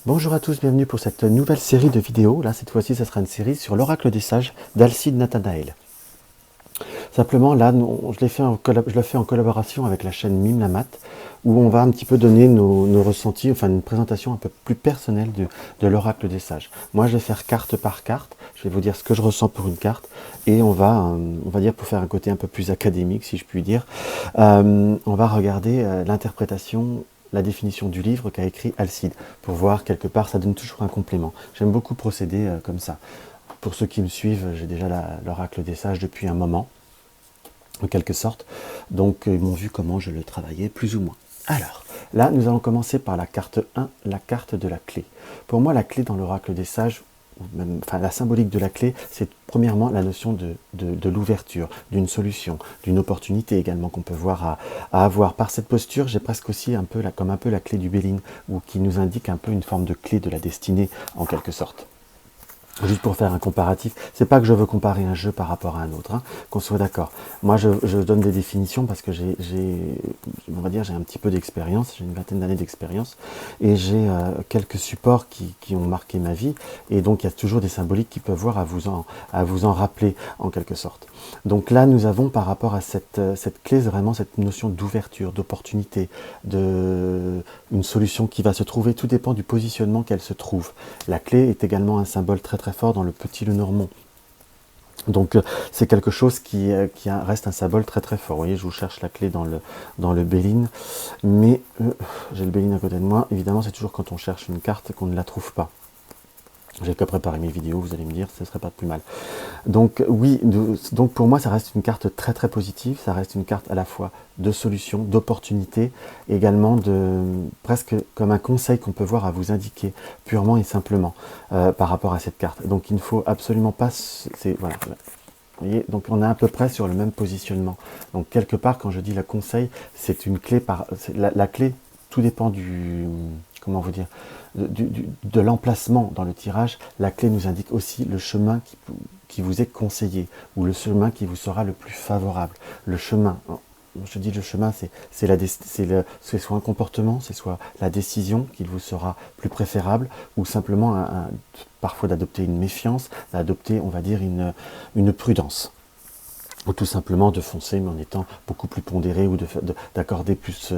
Bonjour à tous, bienvenue pour cette nouvelle série de vidéos. Là, cette fois-ci, ce sera une série sur l'oracle des sages d'Alcide Nathanaël. Simplement, là, je le fais en collaboration avec la chaîne Mime la Mat, où on va un petit peu donner nos ressentis, enfin une présentation un peu plus personnelle de l'oracle des sages. Moi, je vais faire carte par carte. Je vais vous dire ce que je ressens pour une carte, et on va dire, pour faire un côté un peu plus académique, si je puis dire, on va regarder l'interprétation, la définition du livre qu'a écrit Alcide, pour voir quelque part, ça donne toujours un complément. J'aime beaucoup procéder comme ça. Pour ceux qui me suivent, j'ai déjà l'oracle des sages depuis un moment, en quelque sorte, donc ils m'ont vu comment je le travaillais, plus ou moins. Alors, là, nous allons commencer par la carte 1, la carte de la clé. Pour moi, la clé dans l'oracle des sages, enfin la symbolique de la clé, c'est premièrement la notion de l'ouverture, d'une solution, d'une opportunité également qu'on peut voir à avoir. Par cette posture, j'ai presque aussi comme un peu la clé du Béline, ou qui nous indique un peu une forme de clé de la destinée, en quelque sorte. Juste pour faire un comparatif, c'est pas que je veux comparer un jeu par rapport à un autre, hein, qu'on soit d'accord. Moi, je donne des définitions parce que on va dire, j'ai un petit peu d'expérience, j'ai une vingtaine d'années d'expérience, et j'ai quelques supports qui ont marqué ma vie, et donc il y a toujours des symboliques qui peuvent voir à vous en rappeler, en quelque sorte. Donc là, nous avons par rapport à cette clé, vraiment cette notion d'ouverture, d'opportunité, une solution qui va se trouver, tout dépend du positionnement qu'elle se trouve. La clé est également un symbole très très fort dans le petit Lenormand. Donc c'est quelque chose qui reste un symbole très très fort. Vous voyez, je vous cherche la clé dans le Béline, mais j'ai le Béline à côté de moi. Évidemment, c'est toujours quand on cherche une carte qu'on ne la trouve pas. J'ai qu'à préparer mes vidéos, vous allez me dire, ce serait pas plus mal. Donc oui, donc pour moi, ça reste une carte très très positive, ça reste une carte à la fois de solution, d'opportunité, également presque comme un conseil qu'on peut voir à vous indiquer, purement et simplement, par rapport à cette carte. Donc il ne faut absolument pas... Voilà. Vous voyez, donc on est à peu près sur le même positionnement. Donc quelque part, quand je dis le conseil, c'est une clé la clé, tout dépend comment vous dire, de l'emplacement dans le tirage. La clé nous indique aussi le chemin qui vous est conseillé, ou le chemin qui vous sera le plus favorable. Le chemin, je dis le chemin, c'est soit un comportement, c'est soit la décision qui vous sera plus préférable, ou simplement parfois d'adopter une méfiance, d'adopter, on va dire, une prudence. Ou tout simplement de foncer, mais en étant beaucoup plus pondéré, ou d'accorder plus,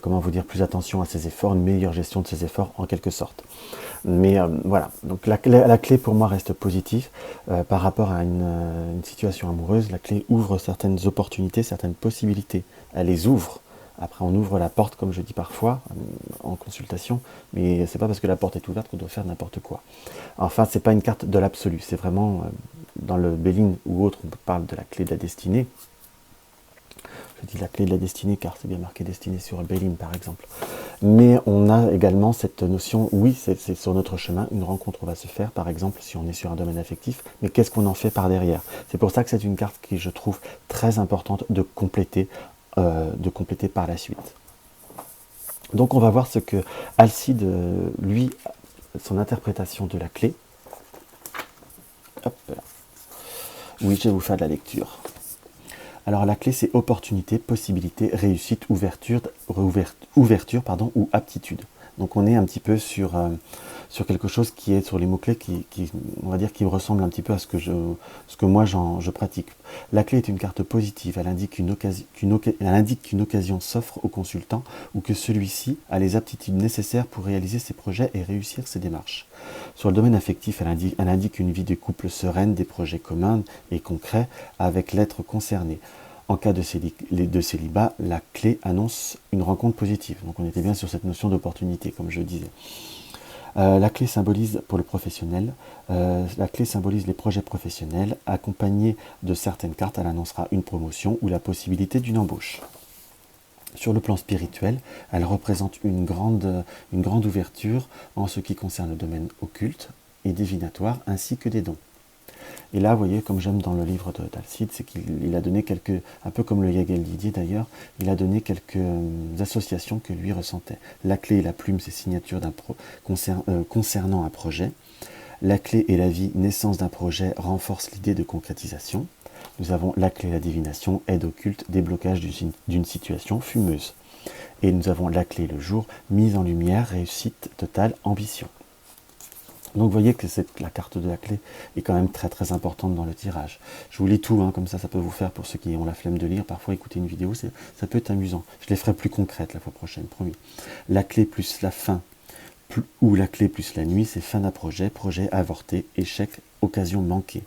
comment vous dire, plus attention à ses efforts, une meilleure gestion de ses efforts en quelque sorte. Mais voilà, donc la clé pour moi reste positive par rapport à une situation amoureuse. La clé ouvre certaines opportunités, certaines possibilités. Elle les ouvre. Après, on ouvre la porte, comme je dis parfois, en consultation, mais c'est pas parce que la porte est ouverte qu'on doit faire n'importe quoi. Enfin, c'est pas une carte de l'absolu, c'est vraiment, dans le Béline ou autre, on parle de la clé de la destinée. Je dis la clé de la destinée, car c'est bien marqué destinée sur le Béline, par exemple. Mais on a également cette notion, oui, c'est sur notre chemin, une rencontre va se faire, par exemple, si on est sur un domaine affectif, mais qu'est-ce qu'on en fait par derrière? C'est pour ça que c'est une carte qui, je trouve, très importante de compléter par la suite. Donc on va voir ce que Alcide, lui, son interprétation de la clé. Hop là. Oui, je vais vous faire de la lecture. Alors la clé, c'est opportunité, possibilité, réussite, ouverture, ou aptitude. Donc on est un petit peu sur quelque chose qui est sur les mots-clés on va dire, qui ressemble un petit peu à ce que moi je pratique. La clé est une carte positive, elle indique qu'une occasion s'offre au consultant, ou que celui-ci a les aptitudes nécessaires pour réaliser ses projets et réussir ses démarches. Sur le domaine affectif, elle indique une vie de couple sereine, des projets communs et concrets avec l'être concerné. En cas de célibat, la clé annonce une rencontre positive. Donc on était bien sur cette notion d'opportunité, comme je disais. La clé symbolise pour le professionnel, la clé symbolise les projets professionnels. Accompagnée de certaines cartes, elle annoncera une promotion ou la possibilité d'une embauche. Sur le plan spirituel, elle représente une grande ouverture en ce qui concerne le domaine occulte et divinatoire, ainsi que des dons. Et là, vous voyez, comme j'aime dans le livre d'Alcide, c'est qu'il a donné un peu comme le Yagel Didier d'ailleurs, il a donné quelques associations que lui ressentait. La clé et la plume, c'est signature concernant un projet. La clé et la vie, naissance d'un projet, renforce l'idée de concrétisation. Nous avons la clé et la divination, aide occulte, déblocage d'une situation fumeuse. Et nous avons la clé, le jour, mise en lumière, réussite totale, ambition. Donc vous voyez que la carte de la clé est quand même très très importante dans le tirage. Je vous lis tout, comme ça peut vous faire pour ceux qui ont la flemme de lire. Parfois écouter une vidéo, ça peut être amusant. Je les ferai plus concrètes la fois prochaine, promis. La clé plus la fin, ou la clé plus la nuit, c'est fin d'un projet, projet avorté, échec, occasion manquée.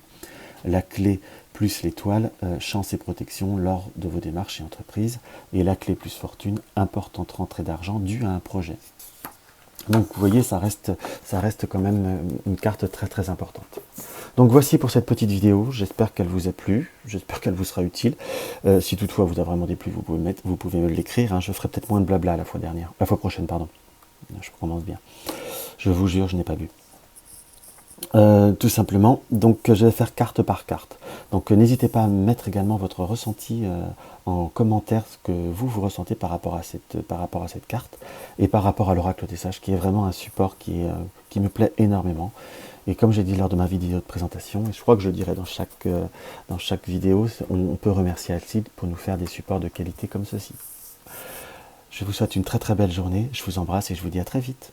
La clé plus l'étoile, chance et protection lors de vos démarches et entreprises. Et la clé plus fortune, importante rentrée d'argent due à un projet. Donc vous voyez, ça reste quand même une carte très très importante. Donc voici pour cette petite vidéo, j'espère qu'elle vous a plu, j'espère qu'elle vous sera utile. Si toutefois vous a vraiment déplu, vous pouvez me l'écrire, je ferai peut-être moins de blabla la fois prochaine, pardon. Je commence bien. Je vous jure, je n'ai pas bu. Tout simplement, donc je vais faire carte par carte. Donc n'hésitez pas à mettre également votre ressenti en commentaire, ce que vous ressentez par rapport à cette carte et par rapport à l'oracle des sages, qui est vraiment un support qui me plaît énormément. Et comme j'ai dit lors de ma vidéo de présentation, et je crois que je le dirai dans chaque vidéo, on peut remercier Alcide pour nous faire des supports de qualité comme ceci. Je vous souhaite une très très belle journée, je vous embrasse et je vous dis à très vite.